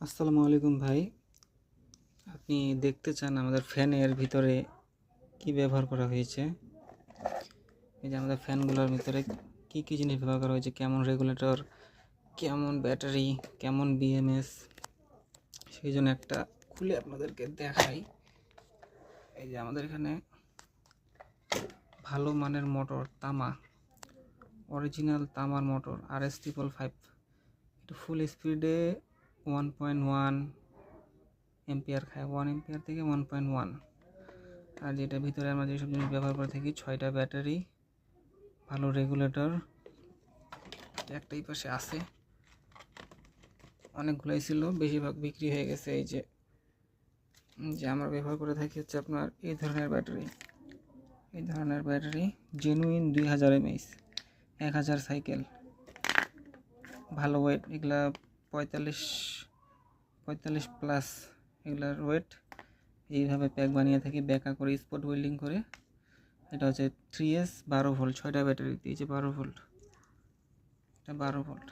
আসসালামু আলাইকুম ভাই। আপনি দেখতে চান আমাদের ফ্যানের ভিতরে কি ব্যবহার করা হয়েছে? এই যে আমাদের ফ্যানগুলোর ভিতরে কি কি জিনিস ব্যবহার করা হয়েছে, কেমন রেগুলেটর, কেমন ব্যাটারি, কেমন বিএমএস, সেই জন্য একটা খুলে আপনাদেরকে দেখাই। এই যে আমাদের এখানে ভালো মানের মোটর, তামা, অরিজিনাল তামার মোটর RS555, এটা ফুল স্পিডে 1.1 এম্পিয়ার খায়, 1 এম্পিয়ার থেকে 1.1। আর যেটা ভিতরে আমরা যেসব জিনিস ব্যবহার করে থাকি, 6টা ব্যাটারি, ভালো রেগুলেটর, একটাই পাশে আছে, অনেকগুলাই ছিল, বেশিরভাগ বিক্রি হয়ে গেছে। এই যে যে আমরা ব্যবহার করে থাকি হচ্ছে আপনার এই ধরনের ব্যাটারি জেনুইন 2000 mAh, 1000 সাইকেল, ভালো ওয়েট, এগুলা 45 প্লাস এগুলার ওয়েট। এইভাবে প্যাক বানিয়ে থাকি, ব্যাকা করে স্পট ওয়েল্ডিং করে। এটা হচ্ছে 3S 12 ভোল্ট, 6টা ব্যাটারি দিয়েছে 12 ভোল্ট, এটা 12 ভোল্ট।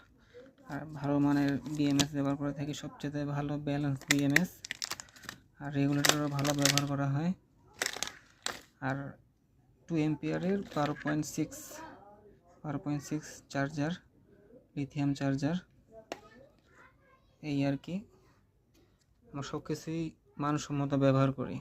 আর ভালো মানের বিএমএস ব্যবহার করে থাকি, সবচেয়ে ভালো ব্যালেন্স বিএমএস। আর রেগুলেটরও ভালো ব্যবহার করা হয়। আর 2 এম্পিয়ারের 12.6 চার্জার, লিথিয়াম চার্জার। এই আর কি, আমরা সব কিছুই মানসম্মত ব্যবহার করি।